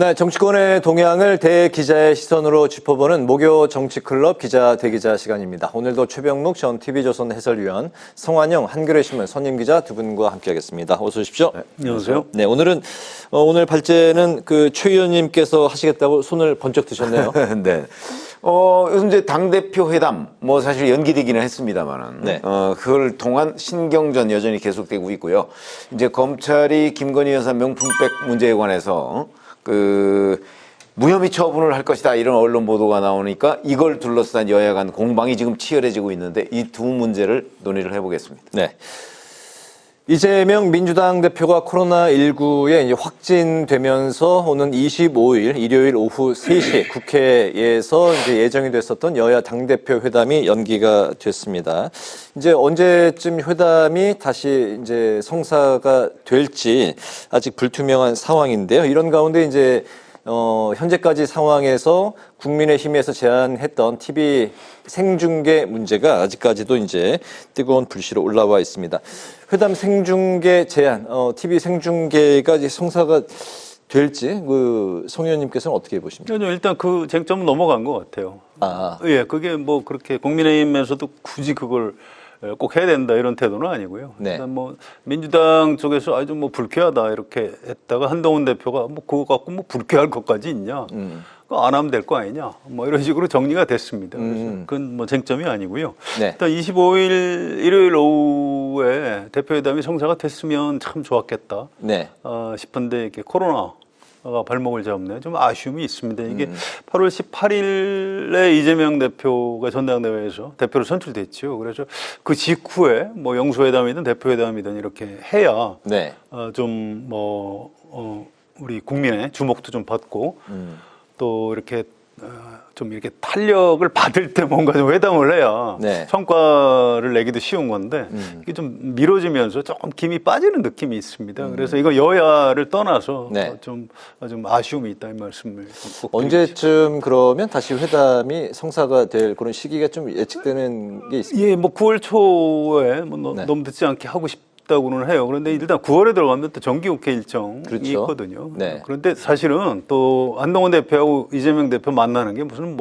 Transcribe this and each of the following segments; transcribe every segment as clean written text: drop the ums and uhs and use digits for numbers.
네, 정치권의 동향을 대기자의 시선으로 짚어보는 목요 정치클럽 기자 대기자 시간입니다. 오늘도 최병록 전 TV조선 해설위원, 성환영 한겨레신문 선임기자 두 분과 함께하겠습니다. 어서 오십시오. 네, 안녕하세요. 네, 오늘은 오늘 발제는 최 의원님께서 하시겠다고 손을 번쩍 드셨네요. 네. 요즘 이제 당대표 회담, 사실 연기되기는 했습니다만은, 네. 그걸 통한 신경전 여전히 계속되고 있고요. 이제 검찰이 김건희 여사 명품백 문제에 관해서, 무혐의 처분을 할 것이다 이런 언론 보도가 나오니까 이걸 둘러싼 여야 간 공방이 지금 치열해지고 있는데 이 두 문제를 논의를 해보겠습니다. 네. 이재명 민주당 대표가 코로나19에 이제 확진되면서 오는 25일 일요일 오후 3시 국회에서 이제 예정이 됐었던 여야 당대표 회담이 연기가 됐습니다. 이제 언제쯤 회담이 다시 이제 성사가 될지 아직 불투명한 상황인데요. 이런 가운데 이제 현재까지 상황에서 국민의힘에서 제안했던 TV 생중계 문제가 아직까지도 이제 뜨거운 불씨로 올라와 있습니다. 회담 생중계 제안, TV 생중계가 이제 성사가 될지 송 의원님께서는 어떻게 보십니까? 일단 그 쟁점은 넘어간 것 같아요. 예, 그게 그렇게 국민의힘에서도 굳이 그걸 꼭 해야 된다 이런 태도는 아니고요. 네. 일단 민주당 쪽에서 아주 불쾌하다 이렇게 했다가 한동훈 대표가 그거 갖고 불쾌할 것까지 있냐? 그거 안 하면 될 거 아니냐? 이런 식으로 정리가 됐습니다. 그래서 그건 쟁점이 아니고요. 네. 일단 25일 일요일 오후에 대표회담이 성사가 됐으면 참 좋았겠다. 네. 싶은데 이렇게 코로나가 발목을 잡네. 좀 아쉬움이 있습니다. 이게 8월 18일에 이재명 대표가 전당대회에서 대표로 선출됐죠. 그래서 그 직후에 영수회담이든 대표회담이든 이렇게 해야 네. 우리 국민의 주목도 좀 받고 또 이렇게 좀 이렇게 탄력을 받을 때 뭔가 좀 회담을 해야 네. 성과를 내기도 쉬운 건데 이게 좀 미뤄지면서 조금 김이 빠지는 느낌이 있습니다. 그래서 이거 여야를 떠나서 네. 좀 아쉬움이 있다 이 말씀을 꼭 언제쯤 그러면 다시 회담이 성사가 될 그런 시기가 좀 예측되는 게 있습니다. 예, 9월 초에 네. 너무 늦지 않게 하고 싶다고는 해요. 그런데 일단 9월에 들어가면 또 정기국회 일정이 그렇죠. 있거든요. 네. 그런데 사실은 또 한동훈 대표하고 이재명 대표 만나는 게 무슨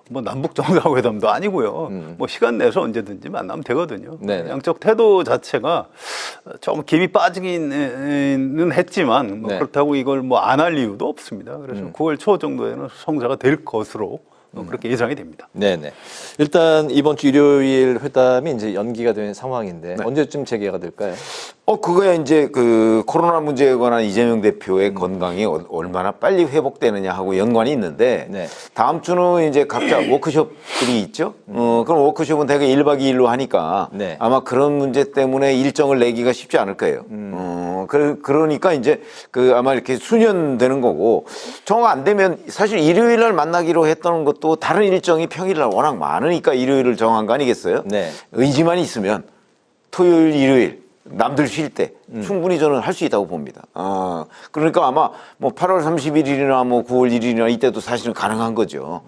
남북 정상회담도 아니고요. 시간 내서 언제든지 만나면 되거든요. 네네. 양쪽 태도 자체가 좀 김이 빠지기는 했지만 네. 그렇다고 이걸 안 할 이유도 없습니다. 그래서 9월 초 정도에는 성사가 될 것으로 그렇게 예상이 됩니다. 네네. 일단 이번 주 일요일 회담이 이제 연기가 된 상황인데 네. 언제쯤 재개가 될까요? 그거야 이제 코로나 문제에 관한 이재명 대표의 건강이 얼마나 빨리 회복되느냐 하고 연관이 있는데 네. 다음 주는 이제 각자 워크숍들이 있죠. 그럼 워크숍은 대개 1박 2일로 하니까 네. 아마 그런 문제 때문에 일정을 내기가 쉽지 않을 거예요. 그러니까 이제 아마 이렇게 수년되는 거고 정 안 되면 사실 일요일 날 만나기로 했던 것도 다른 일정이 평일 날 워낙 많으니까 일요일을 정한 거 아니겠어요? 네. 의지만 있으면 토요일, 일요일 남들 쉴 때 충분히 저는 할 수 있다고 봅니다. 그러니까 아마 8월 31일이나 9월 1일이나 이때도 사실은 가능한 거죠.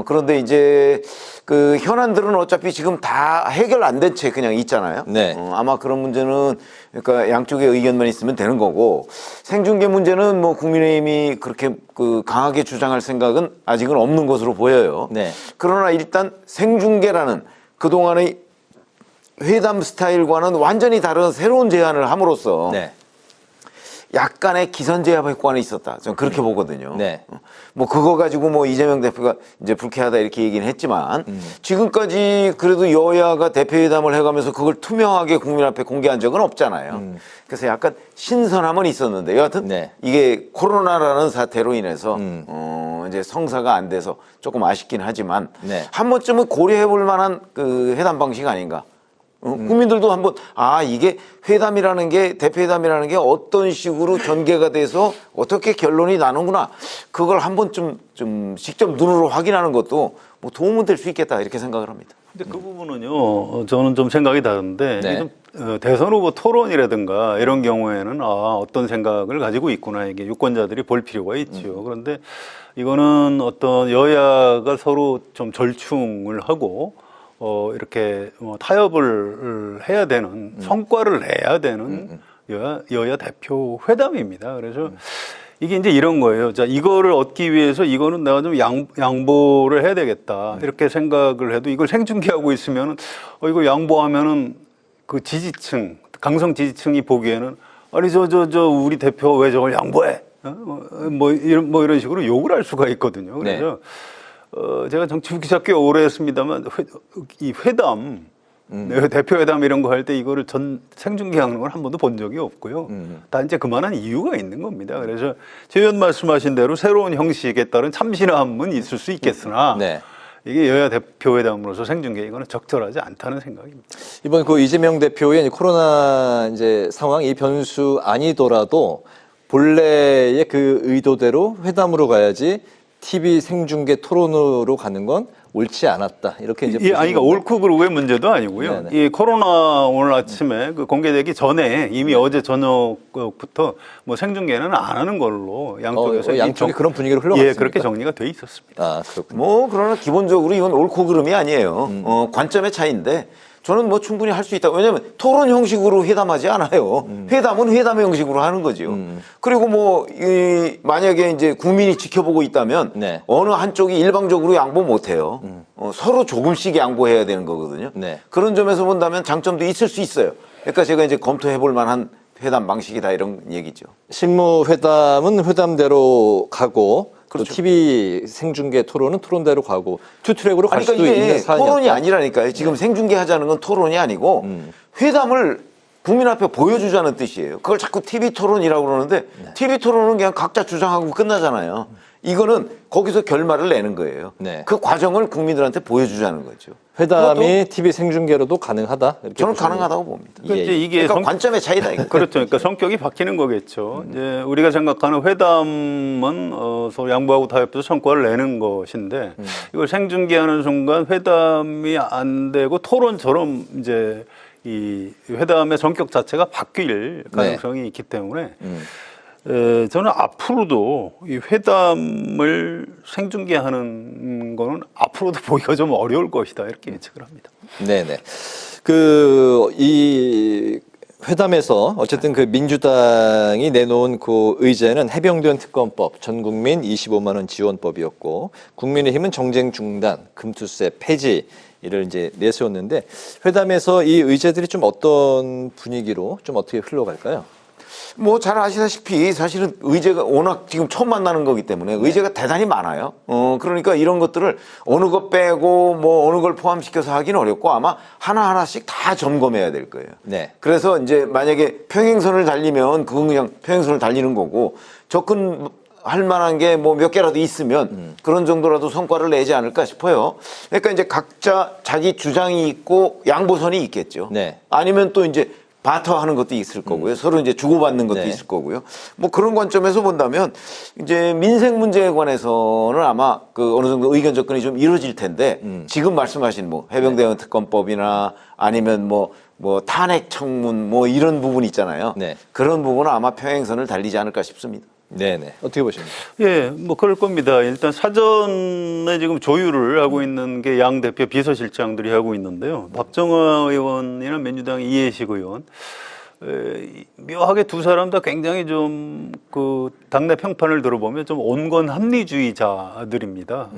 그런데 이제 현안들은 어차피 지금 다 해결 안 된 채 그냥 있잖아요. 네. 아마 그런 문제는 그러니까 양쪽의 의견만 있으면 되는 거고 생중계 문제는 국민의힘이 그렇게 강하게 주장할 생각은 아직은 없는 것으로 보여요. 네. 그러나 일단 생중계라는 그동안의 회담 스타일과는 완전히 다른 새로운 제안을 함으로써 네. 약간의 기선제압 효과는 있었다. 저는 그렇게 보거든요. 네. 그거 가지고 이재명 대표가 이제 불쾌하다 이렇게 얘기는 했지만 지금까지 그래도 여야가 대표회담을 해가면서 그걸 투명하게 국민 앞에 공개한 적은 없잖아요. 그래서 약간 신선함은 있었는데 여하튼 네. 이게 코로나라는 사태로 인해서 이제 성사가 안 돼서 조금 아쉽긴 하지만 네. 한 번쯤은 고려해 볼 만한 회담 방식 아닌가. 국민들도 한번 이게 회담이라는 게 대표회담이라는 게 어떤 식으로 전개가 돼서 어떻게 결론이 나는구나 그걸 한 번쯤 좀 직접 눈으로 확인하는 것도 도움은 될 수 있겠다 이렇게 생각을 합니다. 근데 그 부분은요, 저는 좀 생각이 다른데 네. 이게 좀 대선 후보 토론이라든가 이런 경우에는 어떤 생각을 가지고 있구나 이게 유권자들이 볼 필요가 있죠. 그런데 이거는 어떤 여야가 서로 좀 절충을 하고 이렇게 타협을 해야 되는 성과를 내야 되는 여야 대표 회담입니다. 그래서 이게 이제 이런 거예요. 자, 이거를 얻기 위해서 이거는 내가 좀 양보를 해야 되겠다. 이렇게 생각을 해도 이걸 생중계하고 있으면 이거 양보하면은 그 지지층, 강성 지지층이 보기에는 아니 저 우리 대표 왜 저걸 양보해? 뭐 이런 식으로 욕을 할 수가 있거든요. 그래서 제가 정치 기자 꽤 오래 했습니다만 이 회담 대표 회담 이런 거 할 때 이거를 생중계하는 걸 한 번도 본 적이 없고요. 다 이제 그만한 이유가 있는 겁니다. 그래서 최 의원 말씀하신 대로 새로운 형식에 따른 참신함은 있을 수 있겠으나 이게 여야 대표 회담으로서 생중계 이거는 적절하지 않다는 생각입니다. 이번 그 이재명 대표의 코로나 이제 상황 이 변수 아니더라도 본래의 그 의도대로 회담으로 가야지 TV 생중계 토론으로 가는 건 옳지 않았다. 이렇게 이제 아니, 그러니까 옳고 그르고의 문제도 아니고요. 이 코로나 오늘 아침에 그 공개되기 전에 이미 어제 저녁부터 뭐 생중계는 안 하는 걸로 양쪽에서 양쪽이 그런 분위기로 흘러갔습니다. 예, 그렇게 정리가 돼 있었습니다. 아, 그렇군요. 뭐 그러나 기본적으로 이건 옳고 그름이 아니에요. 관점의 차이인데 저는 뭐 충분히 할 수 있다. 왜냐하면 토론 형식으로 회담하지 않아요. 회담은 회담의 형식으로 하는 거죠. 그리고 뭐 만약에 이제 국민이 지켜보고 있다면 어느 한쪽이 일방적으로 양보 못해요. 서로 조금씩 양보해야 되는 거거든요. 그런 점에서 본다면 장점도 있을 수 있어요. 그러니까 제가 이제 검토해볼 만한 회담 방식이다 이런 얘기죠. 실무회담은 회담대로 가고 그렇죠. 또 TV 생중계 토론은 토론대로 가고 투트랙으로 갈 그러니까 수도 이게 있는 사안이었다. 토론이 아니라니까요. 지금 생중계 하자는 건 토론이 아니고 회담을 국민 앞에 보여주자는 뜻이에요. 그걸 자꾸 TV 토론이라고 그러는데 TV 토론은 그냥 각자 주장하고 끝나잖아요. 이거는 거기서 결말을 내는 거예요. 그 과정을 국민들한테 보여주자는 거죠. 회담이 TV 생중계로도 가능하다. 이렇게 저는 보시면 가능하다고 봅니다. 이게 그러니까 관점의 차이다. 이거. 그렇죠. 그러니까 성격이 바뀌는 거겠죠. 이제 우리가 생각하는 회담은 서로 양보하고 타협해서 성과를 내는 것인데 이걸 생중계하는 순간 회담이 안 되고 토론처럼 이제 이 회담의 성격 자체가 바뀔 가능성이 있기 때문에 저는 앞으로도 이 회담을 생중계하는 거는 앞으로도 보기가 좀 어려울 것이다 이렇게 예측을 합니다. 네네. 이 회담에서 어쨌든 그 민주당이 내놓은 그 의제는 해병대원 특검법, 전국민 25만 원 지원법이었고 국민의힘은 정쟁 중단, 금투세 폐지를 이제 내세웠는데 회담에서 이 의제들이 좀 어떤 분위기로 좀 어떻게 흘러갈까요? 뭐 잘 아시다시피 사실은 의제가 워낙 지금 처음 만나는 거기 때문에 의제가 대단히 많아요. 그러니까 이런 것들을 어느 것 빼고 뭐 어느 걸 포함시켜서 하기는 어렵고 아마 하나하나씩 다 점검해야 될 거예요. 그래서 이제 만약에 평행선을 달리면 그건 그냥 평행선을 달리는 거고 접근할 만한 게 뭐 몇 개라도 있으면 그런 정도라도 성과를 내지 않을까 싶어요. 그러니까 이제 각자 자기 주장이 있고 양보선이 있겠죠. 아니면 또 이제 바터하는 것도 있을 거고요. 서로 이제 주고받는 것도 있을 거고요. 뭐 그런 관점에서 본다면 이제 민생 문제에 관해서는 아마 그 어느 정도 의견 접근이 좀 이루어질 텐데 지금 말씀하신 뭐 해병대원 특검법이나 아니면 뭐 탄핵 청문 뭐 이런 부분 있잖아요. 그런 부분은 아마 평행선을 달리지 않을까 싶습니다. 네네. 어떻게 보십니까? 예, 뭐 그럴 겁니다. 일단 사전에 지금 조율을 하고 있는 게 양 대표 비서실장들이 하고 있는데요. 박정화 의원이나 민주당 이해식 의원, 묘하게 두 사람 다 굉장히 좀 그 당내 평판을 들어보면 좀 온건 합리주의자들입니다.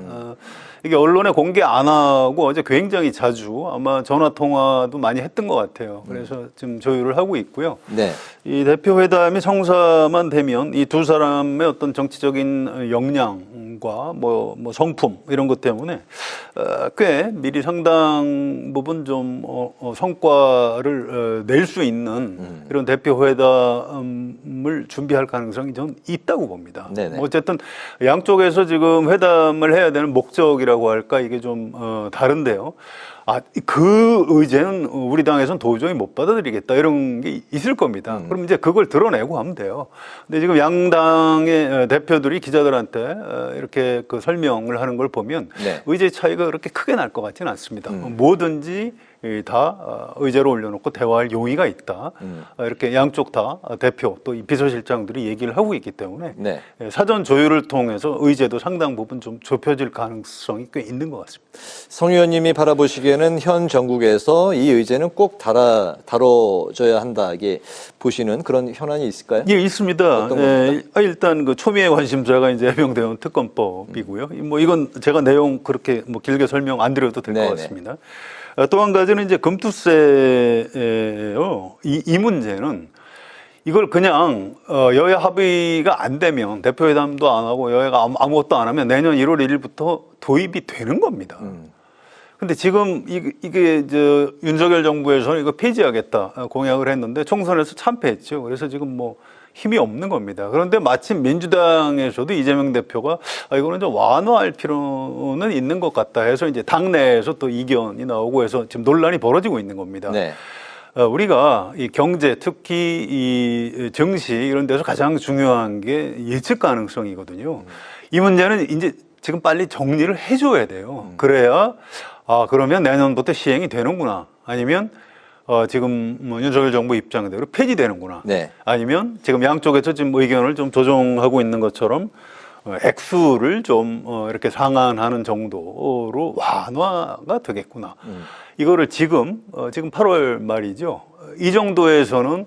이게 언론에 공개 안 하고 어제 굉장히 자주 아마 전화 통화도 많이 했던 것 같아요. 그래서 지금 조율을 하고 있고요. 이 대표 회담이 성사만 되면 이 두 사람의 어떤 정치적인 역량과 뭐 성품 이런 것 때문에 꽤 미리 상당 부분 좀 성과를 낼 수 있는 이런 대표 회담을 준비할 가능성이 좀 있다고 봅니다. 어쨌든 양쪽에서 지금 회담을 해야 되는 목적이라고 할까 이게 좀 다른데요. 그 의제는 우리 당에서는 도저히 못 받아들이겠다 이런 게 있을 겁니다. 그럼 이제 그걸 드러내고 하면 돼요. 근데 지금 양당의 대표들이 기자들한테 이렇게 그 설명을 하는 걸 보면 의제 차이가 그렇게 크게 날 것 같지는 않습니다. 뭐든지 다 의제로 올려놓고 대화할 용의가 있다. 이렇게 양쪽 다 대표 또 이 비서실장들이 얘기를 하고 있기 때문에 네. 사전 조율을 통해서 의제도 상당 부분 좀 좁혀질 가능성이 꽤 있는 것 같습니다. 성 의원님이 바라보시기에는 현 정국에서 이 의제는 꼭 다뤄져야 한다, 이게 보시는 그런 현안이 있을까요? 예, 있습니다. 어떤 일단 그 초미의 관심사가 이제 해병대원 특검법이고요. 뭐 이건 제가 내용 그렇게 뭐 길게 설명 안 드려도 될 것 네네. 같습니다. 또 한 가지는 이제 금투세예요. 이 문제는 이걸 그냥 여야 합의가 안 되면 대표회담도 안 하고 여야가 아무것도 안 하면 내년 1월 1일부터 도입이 되는 겁니다. 근데 지금 이게 저 윤석열 정부에서는 이거 폐지하겠다 공약을 했는데 총선에서 참패했죠. 그래서 지금 뭐 힘이 없는 겁니다. 그런데 마침 민주당에서도 이재명 대표가 이거는 좀 완화할 필요는 있는 것 같다 해서 이제 당내에서 또 이견이 나오고 해서 지금 논란이 벌어지고 있는 겁니다. 네. 우리가 이 경제, 특히 이 증시 이런 데서 가장 중요한 게 예측 가능성이거든요. 이 문제는 이제 지금 빨리 정리를 해줘야 돼요. 그래야 그러면 내년부터 시행이 되는구나. 아니면 지금 뭐 윤석열 정부 입장대로 폐지되는구나. 네. 아니면 지금 양쪽에서 지금 의견을 좀 조정하고 있는 것처럼 액수를 좀 이렇게 상한하는 정도로 완화가 되겠구나. 이거를 지금 8월 말이죠. 이 정도에서는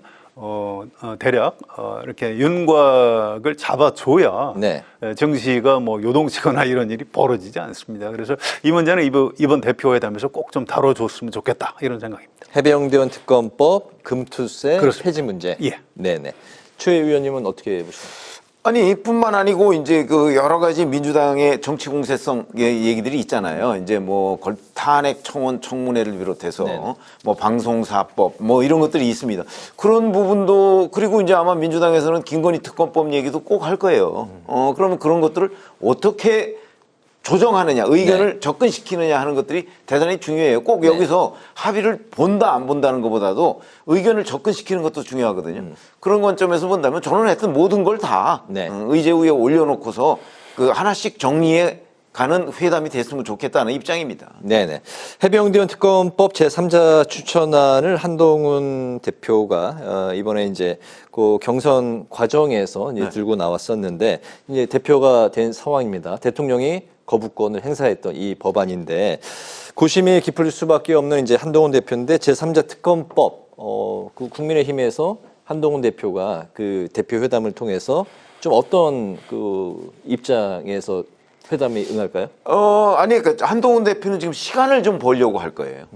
대략 이렇게 윤곽을 잡아줘야 네. 증시가 뭐 요동치거나 이런 일이 벌어지지 않습니다. 그래서 이 문제는 이번 대표회담에서 꼭 좀 다뤄줬으면 좋겠다 이런 생각입니다. 해병대원 특검법, 금투세 그렇습니다. 폐지 문제. 예. 네네. 최 의원님은 어떻게 보십니까? 아니, 뿐만 아니고 이제 그 여러 가지 민주당의 정치 공세성 얘기들이 있잖아요. 이제 뭐 탄핵 청원 청문회를 비롯해서 네네. 뭐 방송사법 뭐 이런 것들이 있습니다. 그런 부분도, 그리고 이제 아마 민주당에서는 김건희 특검법 얘기도 꼭 할 거예요. 그러면 그런 것들을 어떻게 조정하느냐, 의견을 네. 접근시키느냐 하는 것들이 대단히 중요해요. 꼭 여기서 합의를 본다 안 본다는 것보다도 의견을 접근시키는 것도 중요하거든요. 그런 관점에서 본다면 저는 하여튼 모든 걸 다 네. 의제 위에 올려놓고서 그 하나씩 정리해 가는 회담이 됐으면 좋겠다는 입장입니다. 네네. 해병대원 특검법 제3자 추천안을 한동훈 대표가 이번에 이제 그 경선 과정에서 이제 들고 나왔었는데 이제 대표가 된 상황입니다. 대통령이 거부권을 행사했던 이 법안인데 고심이 깊을 수밖에 없는 이제 한동훈 대표인데 제3자 특검법 그 국민의힘에서 한동훈 대표가 그 대표 회담을 통해서 좀 어떤 그 입장에서 회담에 응할까요? 아니, 그러니까 한동훈 대표는 지금 시간을 좀 벌려고 할 거예요.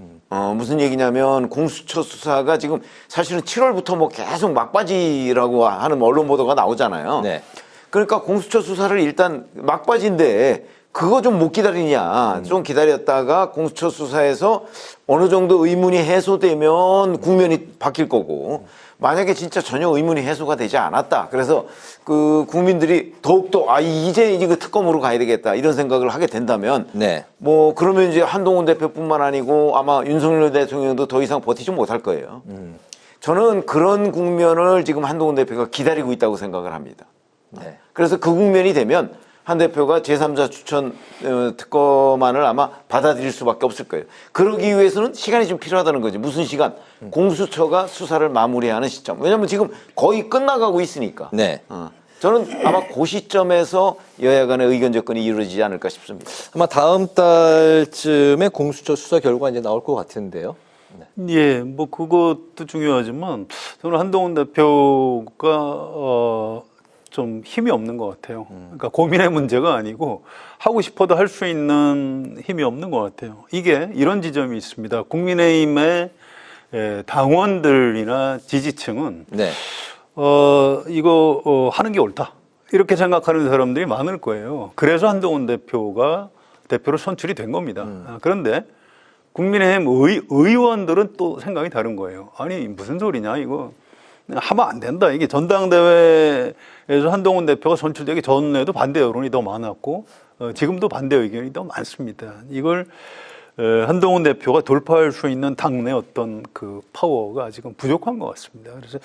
무슨 얘기냐면 공수처 수사가 지금 사실은 7월부터 뭐 계속 막바지라고 하는 언론 보도가 나오잖아요. 네. 그러니까 공수처 수사를 일단 막바지인데 그거 좀 못 기다리냐. 좀 기다렸다가 공수처 수사에서 어느 정도 의문이 해소되면 국면이 바뀔 거고, 만약에 진짜 전혀 의문이 해소가 되지 않았다. 그래서 그 국민들이 더욱더 이제 이거 특검으로 가야 되겠다 이런 생각을 하게 된다면 네. 뭐 그러면 이제 한동훈 대표뿐만 아니고 아마 윤석열 대통령도 더 이상 버티지 못할 거예요. 저는 그런 국면을 지금 한동훈 대표가 기다리고 있다고 생각을 합니다. 네. 그래서 그 국면이 되면 한 대표가 제3자 추천 특검안을 아마 받아들일 수밖에 없을 거예요. 그러기 위해서는 시간이 좀 필요하다는 거죠. 무슨 시간? 공수처가 수사를 마무리하는 시점. 왜냐하면 지금 거의 끝나가고 있으니까. 네. 저는 아마 그 시점에서 여야 간의 의견 접근이 이루어지지 않을까 싶습니다. 아마 다음 달쯤에 공수처 수사 결과 이제 나올 것 같은데요. 예, 뭐 그것도 중요하지만 저는 한동훈 대표가 좀 힘이 없는 것 같아요. 그러니까 고민의 문제가 아니고 하고 싶어도 할 수 있는 힘이 없는 것 같아요. 이게 이런 지점이 있습니다. 국민의힘의 당원들이나 지지층은 네. 이거 하는 게 옳다 이렇게 생각하는 사람들이 많을 거예요. 그래서 한동훈 대표가 대표로 선출이 된 겁니다. 그런데 국민의힘 의원들은 또 생각이 다른 거예요. 아니 무슨 소리냐 이거 하면 안 된다. 이게 전당대회에서 한동훈 대표가 선출되기 전에도 반대 여론이 더 많았고 지금도 반대 의견이 더 많습니다. 이걸 한동훈 대표가 돌파할 수 있는 당내 어떤 그 파워가 아직은 부족한 것 같습니다. 그래서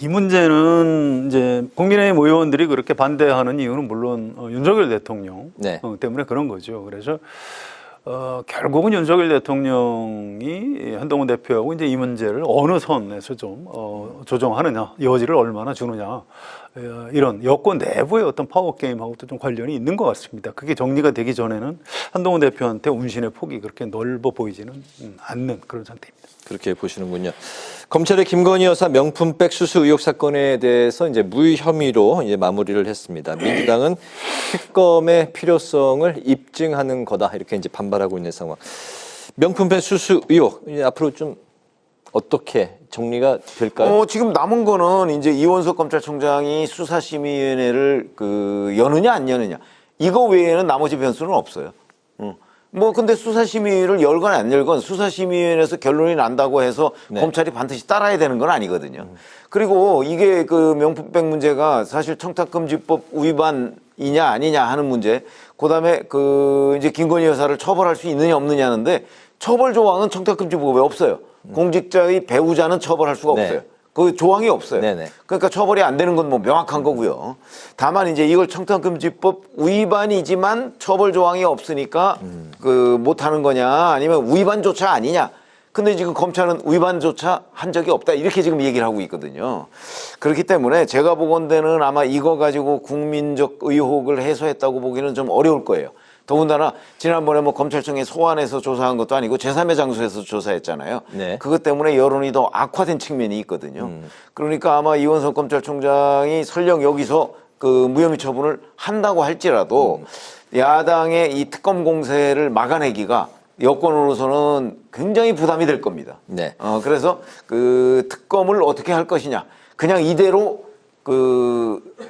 이 문제는 이제 국민의힘 의원들이 그렇게 반대하는 이유는 물론 윤석열 대통령 네. 때문에 그런 거죠. 그래서 결국은 윤석열 대통령이 한동훈 대표하고 이제 이 문제를 어느 선에서 좀 조정하느냐, 여지를 얼마나 주느냐, 이런 여권 내부의 어떤 파워 게임하고도 좀 관련이 있는 것 같습니다. 그게 정리가 되기 전에는 한동훈 대표한테 운신의 폭이 그렇게 넓어 보이지는 않는 그런 상태입니다. 그렇게 보시는군요. 검찰의 김건희 여사 명품백 수수 의혹 사건에 대해서 이제 무혐의로 이제 마무리를 했습니다. 민주당은 특검의 필요성을 입증하는 거다 이렇게 이제 반발하고 있는 상황. 명품백 수수 의혹 이제 앞으로 좀 어떻게 정리가 될까요? 지금 남은 거는 이제 이원석 검찰총장이 수사심의위원회를 여느냐 안 여느냐 이거 외에는 나머지 변수는 없어요. 근데 수사심의를 열건 안 열건 수사심의위원회에서 결론이 난다고 해서 네. 검찰이 반드시 따라야 되는 건 아니거든요. 그리고 이게 명품백 문제가 사실 청탁금지법 위반이냐 아니냐 하는 문제, 그다음에 이제 김건희 여사를 처벌할 수 있느냐 없느냐 하는데 처벌 조항은 청탁금지법에 없어요. 공직자의 배우자는 처벌할 수가 네. 없어요. 그 조항이 없어요. 네네. 그러니까 처벌이 안 되는 건 뭐 명확한 거고요. 다만 이제 이걸 청탁금지법 위반이지만 처벌 조항이 없으니까 못하는 거냐 아니면 위반조차 아니냐. 근데 지금 검찰은 위반조차 한 적이 없다 이렇게 지금 얘기를 하고 있거든요. 그렇기 때문에 제가 보건대는 아마 이거 가지고 국민적 의혹을 해소했다고 보기는 좀 어려울 거예요. 더군다나 지난번에 검찰청에 소환해서 조사한 것도 아니고 제3의 장소에서 조사했잖아요. 네. 그것 때문에 여론이 더 악화된 측면이 있거든요. 그러니까 아마 이원석 검찰총장이 설령 여기서 무혐의 처분을 한다고 할지라도 야당의 이 특검 공세를 막아내기가 여권으로서는 굉장히 부담이 될 겁니다. 네. 그래서 특검을 어떻게 할 것이냐. 그냥 이대로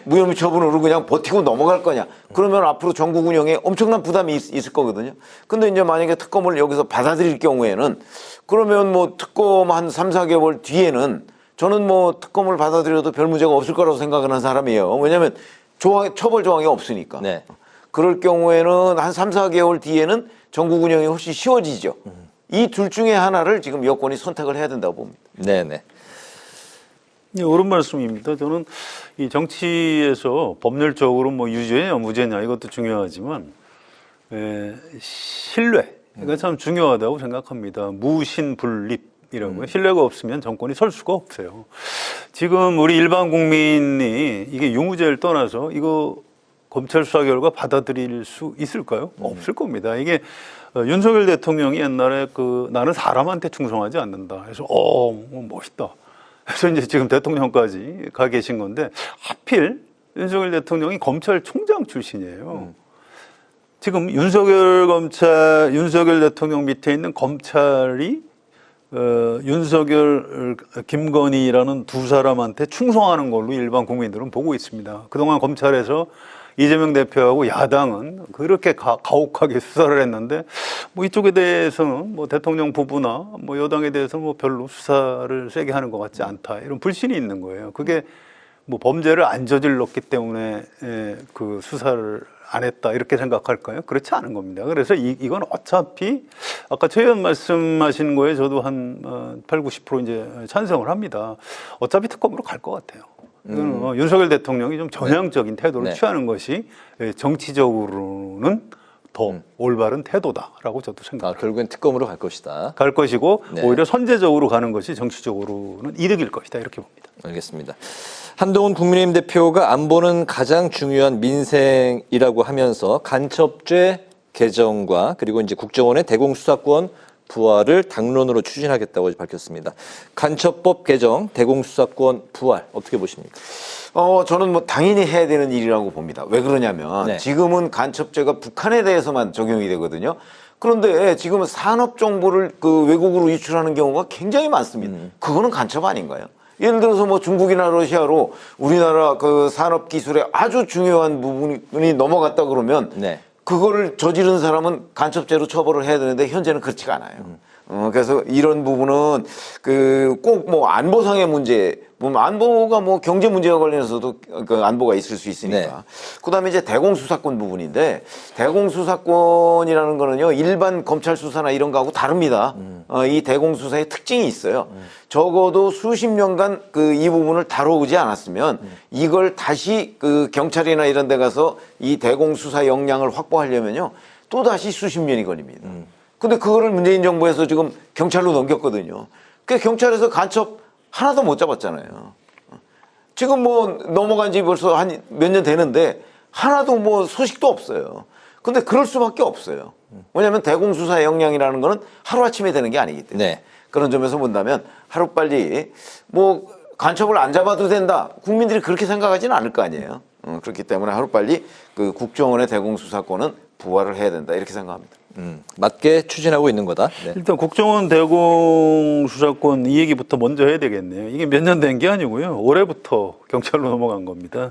무혐의 처분으로 그냥 버티고 넘어갈 거냐. 그러면 앞으로 전국 운영에 엄청난 부담이 있을 거거든요. 근데 이제 만약에 특검을 여기서 받아들일 경우에는 그러면 특검 한 3, 4개월 뒤에는 저는 특검을 받아들여도 별 문제가 없을 거라고 생각하는 사람이에요. 왜냐하면 처벌 조항이 없으니까. 네. 그럴 경우에는 한 3, 4개월 뒤에는 전국 운영이 훨씬 쉬워지죠. 이 둘 중에 하나를 지금 여권이 선택을 해야 된다고 봅니다. 네네. 예, 옳은 말씀입니다. 저는 이 정치에서 법률적으로 유죄냐 무죄냐 이것도 중요하지만 신뢰가 참 중요하다고 생각합니다. 무신분립이라고요. 신뢰가 없으면 정권이 설 수가 없어요. 지금 우리 일반 국민이 이게 유무죄를 떠나서 이거 검찰 수사 결과 받아들일 수 있을까요? 없을 겁니다. 이게 윤석열 대통령이 옛날에 나는 사람한테 충성하지 않는다. 그래서 멋있다. 그래서 이제 지금 대통령까지 가 계신 건데 하필 윤석열 대통령이 검찰총장 출신이에요. 지금 윤석열 대통령 밑에 있는 검찰이 윤석열, 김건희라는 두 사람한테 충성하는 걸로 일반 국민들은 보고 있습니다. 그동안 검찰에서 이재명 대표하고 야당은 그렇게 가혹하게 수사를 했는데 이쪽에 대해서는 대통령 부부나 여당에 대해서는 별로 수사를 세게 하는 것 같지 않다 이런 불신이 있는 거예요. 그게 범죄를 안 저질렀기 때문에 그 수사를 안 했다 이렇게 생각할까요? 그렇지 않은 겁니다. 그래서 이건 어차피 아까 최 의원 말씀하신 거에 저도 한 8, 90% 이제 찬성을 합니다. 어차피 특검으로 갈 것 같아요. 이건 윤석열 대통령이 좀 전향적인 태도를 네. 취하는 것이 정치적으로는 더 올바른 태도다라고 저도 생각합니다. 결국엔 특검으로 갈 것이다. 갈 것이고 네. 오히려 선제적으로 가는 것이 정치적으로는 이득일 것이다 이렇게 봅니다. 알겠습니다. 한동훈 국민의힘 대표가 안보는 가장 중요한 민생이라고 하면서 간첩죄 개정과 그리고 이제 국정원의 대공수사권 부활을 당론으로 추진하겠다고 밝혔습니다. 간첩법 개정, 대공수사권 부활 어떻게 보십니까? 저는 당연히 해야 되는 일이라고 봅니다. 왜 그러냐면 네. 지금은 간첩죄가 북한에 대해서만 적용이 되거든요. 그런데 지금은 산업 정보를 외국으로 유출하는 경우가 굉장히 많습니다. 그거는 간첩 아닌가요? 예를 들어서 중국이나 러시아로 우리나라 산업 기술에 아주 중요한 부분이 넘어갔다 그러면 네. 그거를 저지른 사람은 간첩죄로 처벌을 해야 되는데 현재는 그렇지가 않아요. 그래서 이런 부분은 꼭 안보상의 문제, 안보가 경제 문제와 관련해서도 안보가 있을 수 있으니까. 네. 그다음에 이제 대공수사권 부분인데 대공수사권이라는 거는요 일반 검찰 수사나 이런 거하고 다릅니다. 이 대공수사의 특징이 있어요. 적어도 수십 년간 이 부분을 다뤄오지 않았으면 이걸 다시 경찰이나 이런 데 가서 이 대공수사 역량을 확보하려면요. 또다시 수십 년이 걸립니다. 근데 그거를 문재인 정부에서 지금 경찰로 넘겼거든요. 그 경찰에서 간첩 하나도 못 잡았잖아요. 지금 뭐 넘어간 지 벌써 한 몇 년 되는데 하나도 뭐 소식도 없어요. 근데 그럴 수밖에 없어요. 왜냐하면 대공수사의 역량이라는 거는 하루아침에 되는 게 아니기 때문에. 네. 그런 점에서 본다면 하루빨리 뭐 간첩을 안 잡아도 된다. 국민들이 그렇게 생각하지는 않을 거 아니에요. 그렇기 때문에 하루빨리 그 국정원의 대공수사권은 부활을 해야 된다. 이렇게 생각합니다. 맞게 추진하고 있는 거다. 네. 일단 국정원 대공수사권 이 얘기부터 먼저 해야 되겠네요. 이게 몇 년 된 게 아니고요. 올해부터 경찰로 넘어간 겁니다.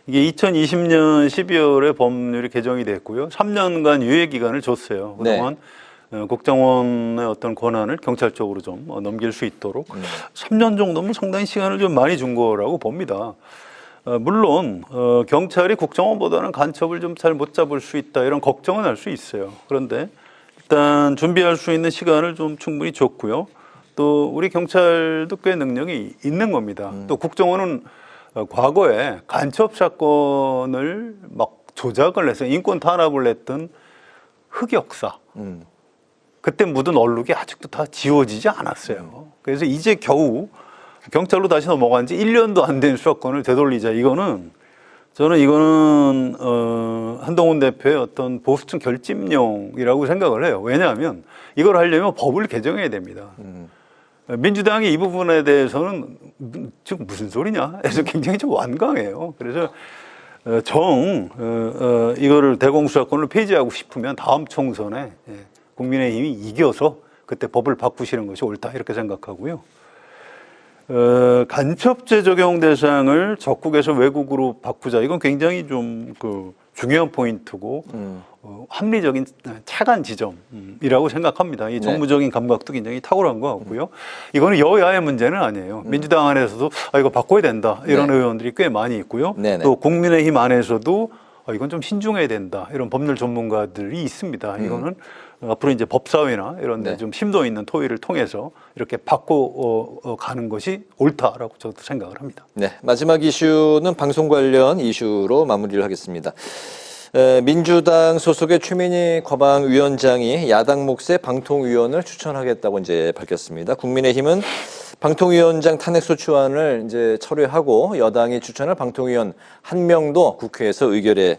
이게 2020년 12월에 법률이 개정이 됐고요. 3년간 유예 기간을 줬어요. 그동안 국정원의 어떤 권한을 경찰 쪽으로 좀 넘길 수 있도록 3년 정도면 상당히 시간을 좀 많이 준 거라고 봅니다. 물론 경찰이 국정원보다는 간첩을 좀 잘 못 잡을 수 있다 이런 걱정은 할 수 있어요. 그런데 일단 준비할 수 있는 시간을 좀 충분히 줬고요. 또 우리 경찰도 꽤 능력이 있는 겁니다. 또 국정원은 과거에 간첩 사건을 막 조작을 해서 인권 탄압을 했던 흑역사. 그때 묻은 얼룩이 아직도 다 지워지지 않았어요. 그래서 이제 겨우 경찰로 다시 넘어간 지 1년도 안 된 수사권을 되돌리자. 이거는 한동훈 대표의 어떤 보수층 결집용이라고 생각을 해요. 왜냐하면 이걸 하려면 법을 개정해야 됩니다. 민주당이 이 부분에 대해서는 지금 무슨 소리냐 해서 굉장히 좀 완강해요. 그래서 이거를 대공수사권을 폐지하고 싶으면 다음 총선에 국민의힘이 이겨서 그때 법을 바꾸시는 것이 옳다 이렇게 생각하고요. 간첩죄 적용 대상을 적국에서 외국으로 바꾸자. 이건 굉장히 좀 중요한 포인트고 합리적인 차관 지점이라고 생각합니다. 이 정무적인 감각도 굉장히 탁월한 것 같고요. 이거는 여야의 문제는 아니에요. 민주당 안에서도 이거 바꿔야 된다 이런 의원들이 꽤 많이 있고요. 또 국민의힘 안에서도 이건 좀 신중해야 된다 이런 법률 전문가들이 있습니다. 이거는 앞으로 이제 법사위나 이런 데 좀 심도 있는 토의를 통해서 이렇게 바꿔 가는 것이 옳다라고 저도 생각을 합니다. 네, 마지막 이슈는 방송 관련 이슈로 마무리를 하겠습니다. 민주당 소속의 최민희 과방위원장이 야당 몫의 방통위원을 추천하겠다고 이제 밝혔습니다. 국민의힘은 방통위원장 탄핵소추안을 이제 철회하고 여당이 추천할 방통위원 한 명도 국회에서 의결해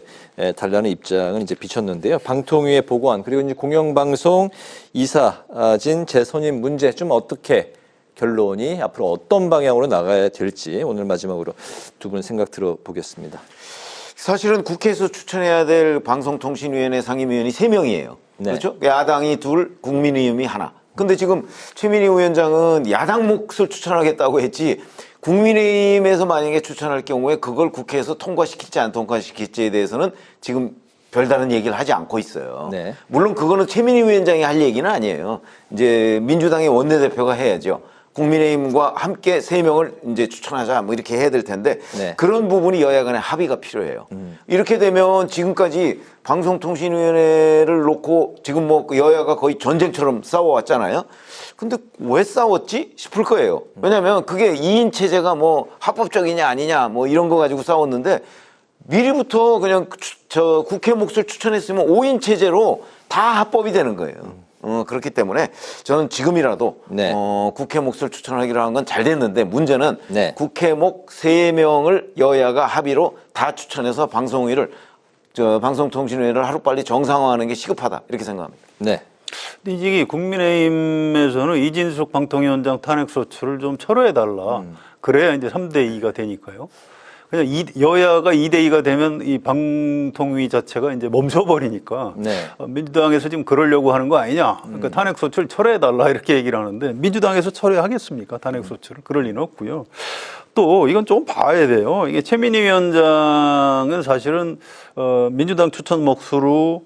달라는 입장을 이제 비쳤는데요. 방통위의 보고안 그리고 이제 공영방송 이사진 재선임 문제 좀 어떻게 결론이 앞으로 어떤 방향으로 나가야 될지 오늘 마지막으로 두 분 생각 들어보겠습니다. 사실은 국회에서 추천해야 될 방송통신위원회 상임위원이 3명이에요. 네. 그렇죠? 야당이 2, 국민의힘이 1. 근데 지금 최민희 위원장은 야당 몫을 추천하겠다고 했지 국민의힘에서 만약에 추천할 경우에 그걸 국회에서 통과시킬지 안 통과시킬지에 대해서는 지금 별다른 얘기를 하지 않고 있어요. 네. 물론 그거는 최민희 위원장이 할 얘기는 아니에요. 이제 민주당의 원내대표가 해야죠. 국민의힘과 함께 3명을 이제 추천하자 뭐 이렇게 해야 될 텐데 그런 부분이 여야 간의 합의가 필요해요. 이렇게 되면 지금까지 방송통신위원회를 놓고 지금 뭐 여야가 거의 전쟁처럼 싸워왔잖아요. 근데 왜 싸웠지 싶을 거예요. 왜냐하면 그게 2인 체제가 뭐 합법적이냐 아니냐 뭐 이런 거 가지고 싸웠는데 미리부터 그냥 국회 몫을 추천했으면 5인 체제로 다 합법이 되는 거예요. 그렇기 때문에 저는 지금이라도 국회 몫을 추천하기로 한 건 잘 됐는데 문제는 국회 몫 3명을 여야가 합의로 다 추천해서 방송통신위를 하루빨리 정상화하는 게 시급하다 이렇게 생각합니다. 네. 근데 이게 국민의힘에서는 이진숙 방통위원장 탄핵소추를 좀 철회해달라. 그래야 이제 3대2가 되니까요. 그냥 여야가 2대2가 되면 이 방통위 자체가 이제 멈춰버리니까 민주당에서 지금 그러려고 하는 거 아니냐. 그러니까 탄핵소추를 철회해달라 이렇게 얘기를 하는데 민주당에서 철회하겠습니까? 탄핵소추를. 그럴 리는 없고요. 또 이건 좀 봐야 돼요. 이게 최민희 위원장은 사실은 민주당 추천 몫으로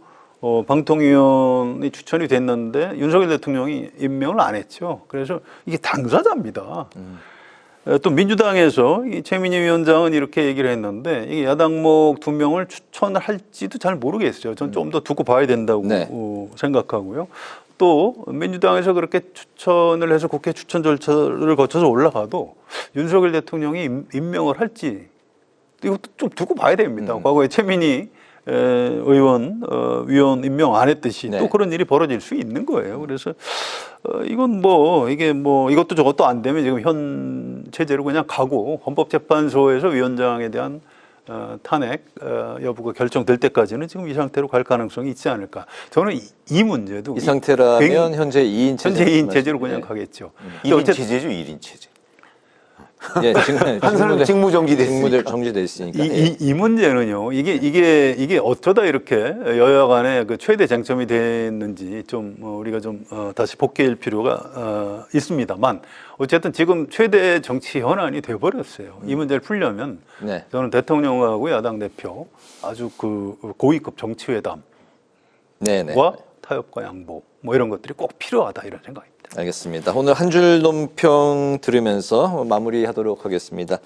방통위원이 추천이 됐는데 윤석열 대통령이 임명을 안 했죠. 그래서 이게 당사자입니다. 또 민주당에서 이 최민희 위원장은 이렇게 얘기를 했는데 이게 야당목 2명을 추천할지도 잘 모르겠어요. 전 좀 더 두고 봐야 된다고 생각하고요. 또 민주당에서 그렇게 추천을 해서 국회 추천 절차를 거쳐서 올라가도 윤석열 대통령이 임명을 할지 이것도 좀 두고 봐야 됩니다. 과거에 최민희 의원 위원 임명 안 했듯이 네. 또 그런 일이 벌어질 수 있는 거예요. 그래서 이건 뭐 이게 뭐 이것도 저것도 안 되면 지금 현 체제로 그냥 가고 헌법재판소에서 위원장에 대한 탄핵 여부가 결정될 때까지는 지금 이 상태로 갈 가능성이 있지 않을까. 저는 이 문제도 이 상태라면 현재 2인 체제. 현재 2인 체제로 그냥 가겠죠. 근데 1인 어쨌든 체제죠, 1인 체제. 예, 지금 한 사람 직무정지됐으니까. 직무들 정지돼 있으니까. 이 문제는요. 이게 어쩌다 이렇게 여야 간에 그 최대 쟁점이 됐는지 좀 우리가 좀 다시 복귀할 필요가 있습니다만 어쨌든 지금 최대 정치 현안이 돼버렸어요. 이 문제를 풀려면 네. 저는 대통령하고 야당 대표 아주 그 고위급 정치회담과 네네. 타협과 양보 뭐 이런 것들이 꼭 필요하다 이런 생각입니다. 알겠습니다. 오늘 한 줄 논평 들으면서 마무리하도록 하겠습니다.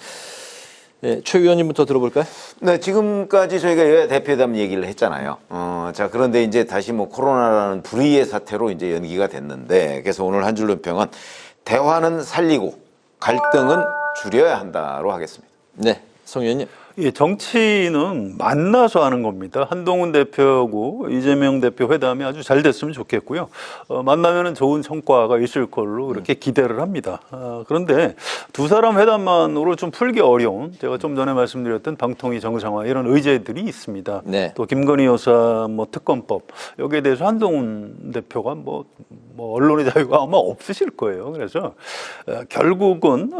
네, 최 의원님부터 들어볼까요? 네, 지금까지 저희가 여야 대표회담 얘기를 했잖아요. 자, 그런데 이제 다시 뭐 코로나라는 불의의 사태로 이제 연기가 됐는데, 그래서 오늘 한 줄 논평은 대화는 살리고 갈등은 줄여야 한다로 하겠습니다. 네, 성 의원님. 예, 정치는 만나서 하는 겁니다. 한동훈 대표하고 이재명 대표 회담이 아주 잘 됐으면 좋겠고요. 만나면은 좋은 성과가 있을 걸로 그렇게 기대를 합니다. 그런데 두 사람 회담만으로 좀 풀기 어려운 제가 좀 전에 말씀드렸던 방통위 정상화 이런 의제들이 있습니다. 네. 또 김건희 여사 뭐 특검법 여기에 대해서 한동훈 대표가 뭐 언론의 자유가 아마 없으실 거예요. 그래서 결국은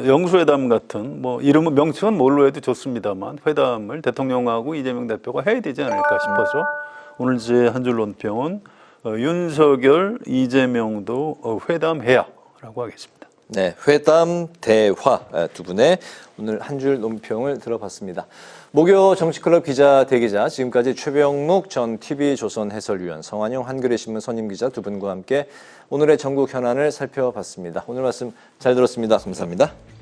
영수회담 같은 뭐 이름은 명칭은 뭘로 해도 좋습니다만 회담을 대통령하고 이재명 대표가 해야 되지 않을까 싶어서 오늘 제 한 줄 논평은 윤석열, 이재명도 회담해야라고 하겠습니다. 네, 회담, 대화 두 분의 오늘 한 줄 논평을 들어봤습니다. 목요 정치클럽 기자 대기자 지금까지 최병묵 전 TV조선 해설위원, 성환영 한겨레 신문 선임 기자 두 분과 함께 오늘의 전국 현안을 살펴봤습니다. 오늘 말씀 잘 들었습니다. 감사합니다.